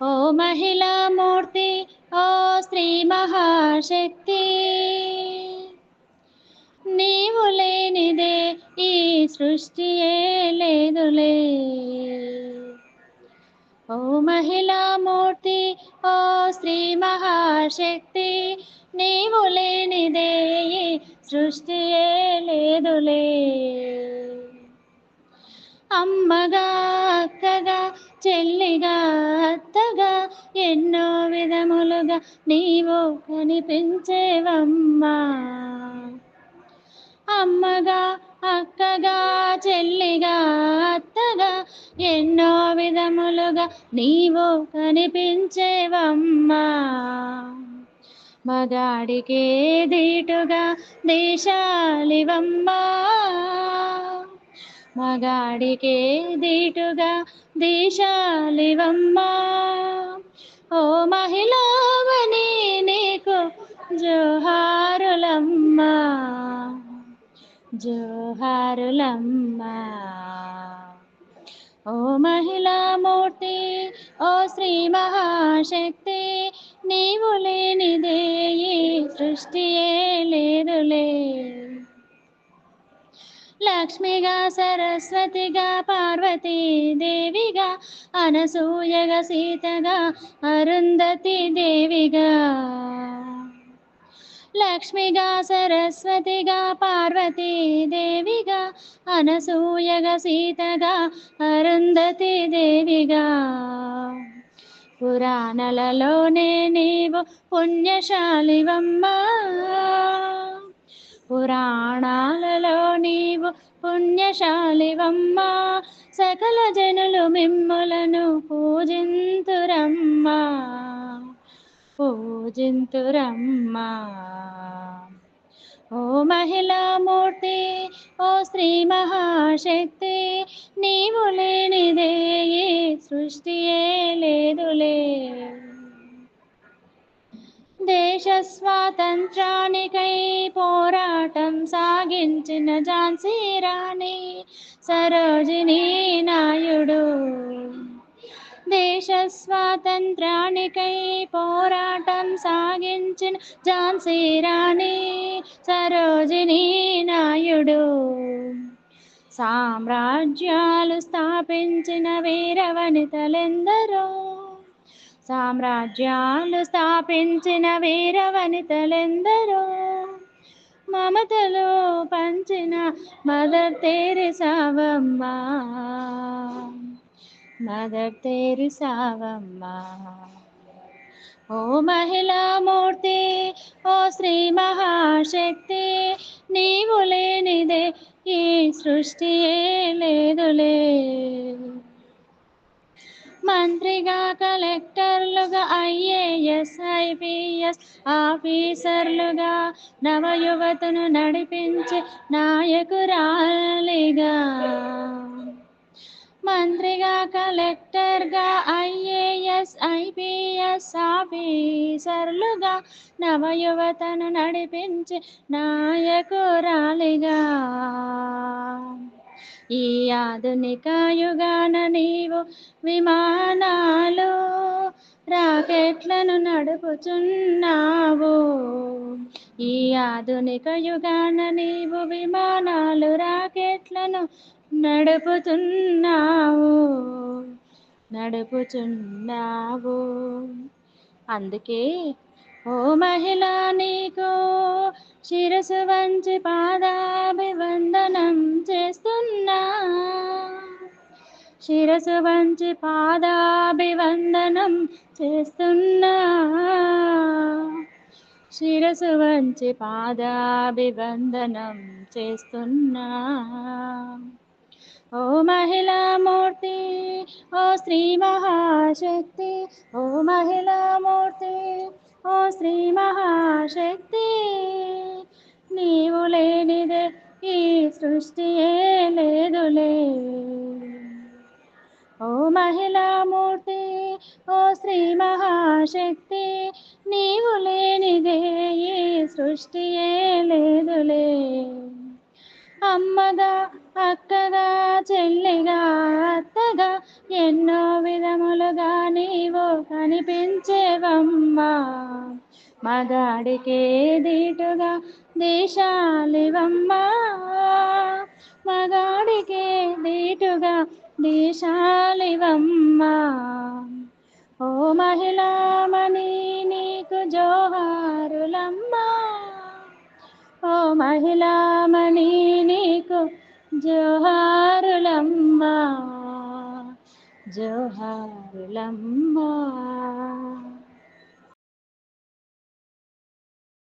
ఓ మహిళా మూర్తి, ఓ స్త్రీ మహాశక్తి, నీవు లేనిదే ఈ సృష్టియే లేదులే. ఓ మహిళా మూర్తి, ఓ స్త్రీ మహాశక్తి, నీవు లేనిదే ఈ సృష్టియే లేదులే. అమ్మగా, అక్కగా, చెల్లిగా, అత్తగా, ఎన్నో విధములుగా నీవు కనిపించేవమ్మా. అమ్మగా, అక్కగా, చెల్లిగా, అత్తగా, ఎన్నో విధములుగా నీవు కనిపించేవమ్మా. మగాడికే దీటుగా దేశాలివమ్మా, మగాడికే దీటుగా దేశాలివమ్మా. ఓ మహిళావని నీకు జోహారులమ్మా, జోహారులమ్మా. ఓ మహిళా మూర్తి, ఓ శ్రీ మహాశక్తి, నీవు లేనిదే ఈ సృష్టియే లేదులే. లక్ష్మిగా, సరస్వతిగా, పార్వతీ దేవిగా, అనసూయగా, సీతగా, అరుంధతి దేవిగా. లక్ష్మిగా, సరస్వతిగా, పార్వతీ దేవిగా, అనసూయగా, సీతగా, అరుంధతి దేవిగా. పురాణాలలోనే నీవు పుణ్యశాలివమ్మా, పురాణాలలో నీవు పుణ్యశాలివమ్మా. సకల జనులు మిమ్ములను పూజింతురమ్మా, పూజింతురమ్మా. ఓ మహిళా మూర్తి, ఓ స్త్రీ మహాశక్తి, నీవు లేనిదే ఈ సృష్టియే లేదులే. దేశ స్వాతంత్రానికై పోరాటం సాగించిన ఝాన్సీ రాణి సరోజినీ నాయుడు. దేశ స్వాతంత్రానికై పోరాటం సాగించిన ఝాన్సీ రాణి సరోజినీ నాయుడు. సామ్రాజ్యాలు స్థాపించిన వీర వనితలెందరో, సామ్రాజ్యాలు స్థాపించిన వీర వనితలెందరో. మమతలు పంచిన మదర్ తెరెసావమ్మా, మదర్ తెరెసావమ్మా. ఓ మహిళా మూర్తి, ఓ శ్రీ మహాశక్తి, నీవు లేనిదే ఈ సృష్టియే లేదులే. మంత్రిగా, కలెక్టర్లుగా, ఐఏఎస్, ఐపీఎస్ ఆఫీసర్లుగా, నవయువతను నడిపించే నాయకురాలిగా. మంత్రిగా, కలెక్టర్గా, ఐఏఎస్, ఐపీఎస్ ఆఫీసర్లుగా, నవయువతను నడిపించే నాయకురాలిగా. ఈ ఆధునిక యుగాన నీవు విమానాలు, రాకెట్లను నడుపుచున్నావు. ఈ ఆధునిక యుగాన నీవు విమానాలు, రాకెట్లను నడుపుతున్నావు, నడుపుచున్నావు. అందుకే ఓ మహిళ నీకు శిరసు వంచి పాదాభివందనం చేస్తున్నా, శిరసు వంచి పాదాభివందనం చేస్తున్నా, శిరసు వంచి పాదాభివందనం చేస్తున్నా. ఓ మహిళా మూర్తి, ఓ స్త్రీ మహాశక్తి, ఓ మహిళా మూర్తి, ఓ స్త్రీ మహాశక్తి, నీవు లేనిదే ఈ సృష్టియే లేదులే. ఓ మహిళా మూర్తి, ఓ స్త్రీ మహాశక్తి, నీవు లేనిదే ఈ సృష్టియే లేదులే. అమ్మగా, అక్కగా, చెల్లిగా, అత్తగా, ఎన్నో విధములుగా నీవు కనిపించేవమ్మా. మగాడికే దీటుగా దేశాలివమ్మా, మగాడికే దీటుగా దేశాలివమ్మా. ఓ మహిళామణి నీకు జోహారులమ్మా, ఓ మహిళామణి నీకు జోహారులమ్మా, జోహారులమ్మా.